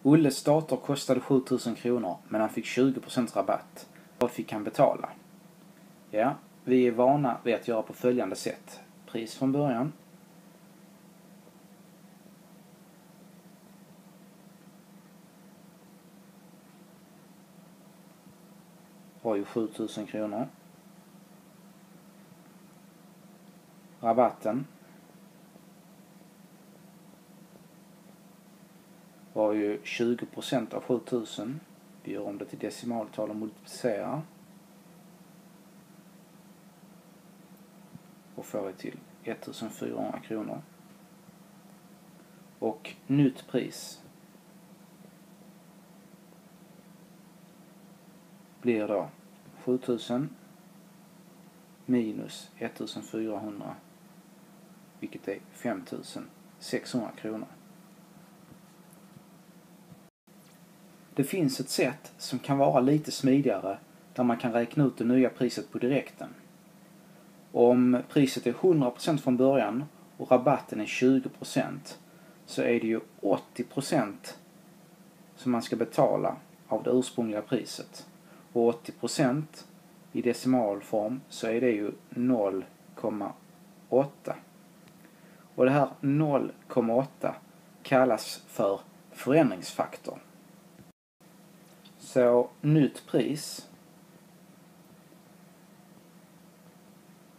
Olles dator kostade 7000 kronor men han fick 20% rabatt. Vad fick han betala? Ja, vi är vana vid att göra på följande sätt. Pris från början. Var ju 7000 kronor. Rabatten var ju 20% av 7000. Vi gör om det till decimaltal och multiplicerar. Och får det till 1400 kronor. Och nytt pris blir då 7000 minus 1400, vilket är 5600 kronor. Det finns ett sätt som kan vara lite smidigare där man kan räkna ut det nya priset på direkten. Om priset är 100% från början och rabatten är 20%, så är det ju 80% som man ska betala av det ursprungliga priset. Och 80% i decimalform så är det ju 0,8. Och det här 0,8 kallas för förändringsfaktor. Så nytt pris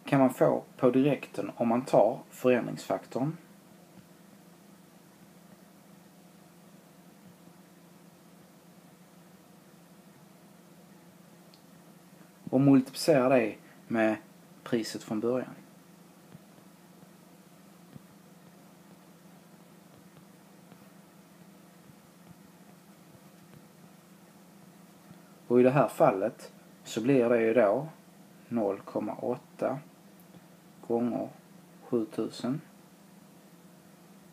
kan man få på direkten om man tar förändringsfaktorn och multiplicerar det med priset från början. Och i det här fallet så blir det ju då 0,8 gånger 7000,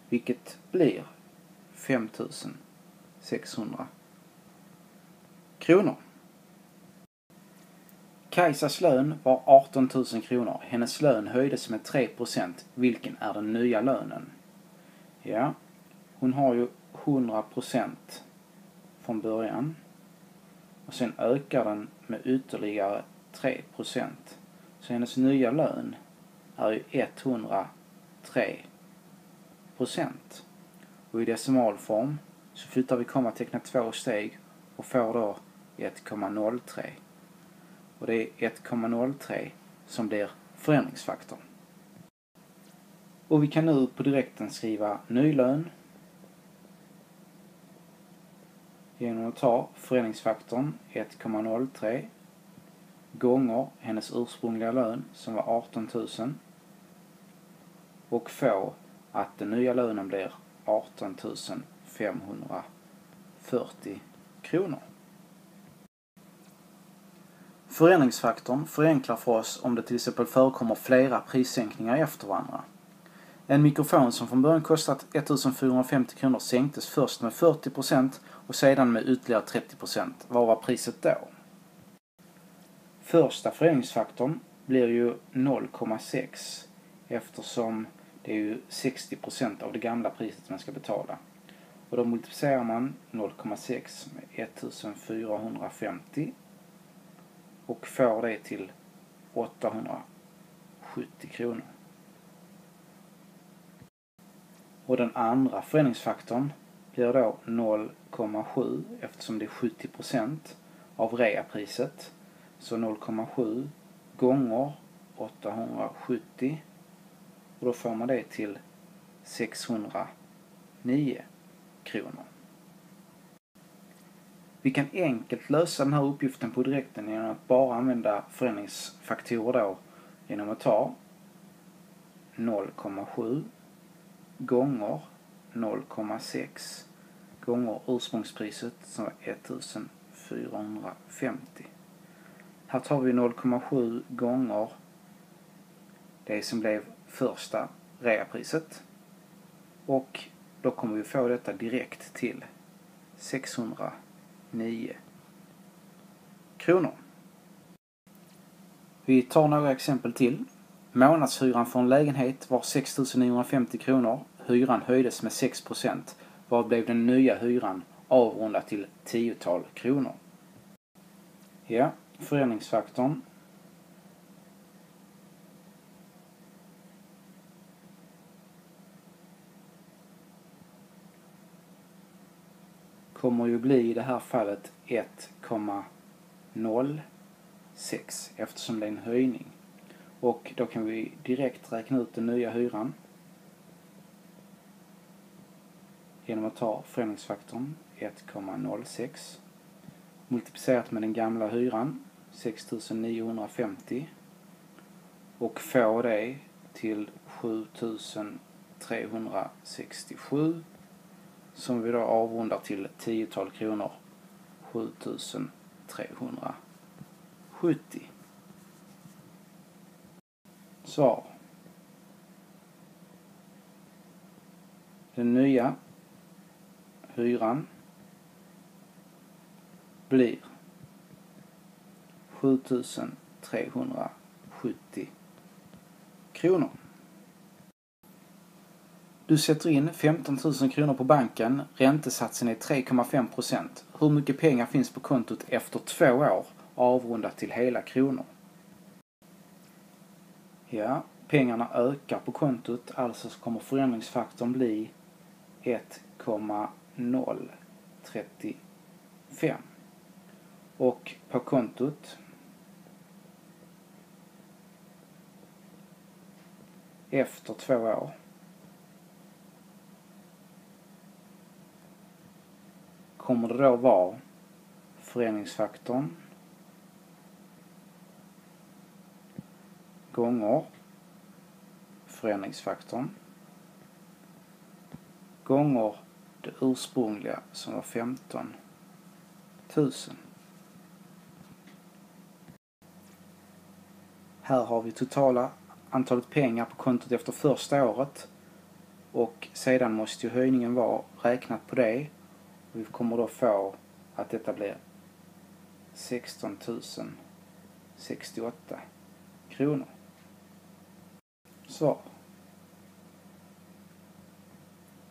vilket blir 5600 kronor. Kajsas lön var 18 000 kronor. Hennes lön höjdes med 3%. Vilken är den nya lönen? Ja, hon har ju 100% från början. Och sen ökar den med ytterligare 3%. Så hennes nya lön är ju 103%. Och i decimalform så flyttar vi kommatecknet 2 steg och får då 1,03. Och det är 1,03 som blir förändringsfaktorn. Och vi kan nu på direkten skriva ny lön genom att ta förändringsfaktorn 1,03 gånger hennes ursprungliga lön som var 18 000 och få att den nya lönen blir 18 540 kronor. Förändringsfaktorn förenklar för oss om det till exempel förekommer flera prissänkningar efter varandra. En mikrofon som från början kostat 1450 kronor sänktes först med 40% och sedan med ytterligare 30%. Vad var priset då? Första förändringsfaktorn blir ju 0,6 eftersom det är ju 60% av det gamla priset man ska betala. Och då multiplicerar man 0,6 med 1450 och får det till 870 kronor. Och den andra förändringsfaktorn blir då 0,7 eftersom det är 70% av reapriset. Så 0,7 gånger 870 och då får man det till 609 kronor. Vi kan enkelt lösa den här uppgiften på direkten genom att bara använda förändringsfaktorer då genom att ta 0,7 gånger 0,6 gånger ursprungspriset som var 1450. Här tar vi 0,7 gånger det som blev första reapriset och då kommer vi få detta direkt till 609 kronor. Vi tar några exempel till. Månadshyran för en lägenhet var 6 950 kronor. Hyran höjdes med 6%. Vad blev den nya hyran avrundat till 10-tal kronor. Ja, förändringsfaktorn kommer ju bli i det här fallet 1,06 eftersom det är en höjning. Och då kan vi direkt räkna ut den nya hyran genom att ta förändringsfaktorn 1,06 multiplicerat med den gamla hyran 6 950 och få det till 7 367 som vi då avrundar till 10-tal kronor, 7 370. Svar. Den nya hyran blir 7 370 kronor. Du sätter in 15 000 kronor på banken, räntesatsen är 3,5%. Hur mycket pengar finns på kontot efter 2 år avrundat till hela kronor? Ja, pengarna ökar på kontot, alltså så kommer förändringsfaktorn bli 1,035. Och på kontot efter 2 år kommer det då vara förändringsfaktorn gånger förändringsfaktorn gånger det ursprungliga som var 15 000. Här har vi totala antalet pengar på kontot efter första året och sedan måste ju höjningen vara räknat på det. Vi kommer då få att detta blir 16 068 kronor. Svar.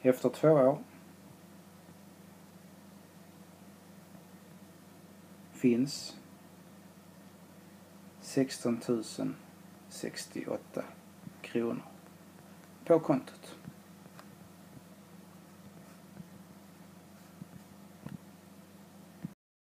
Efter 2 år finns 16 068 kronor på kontot.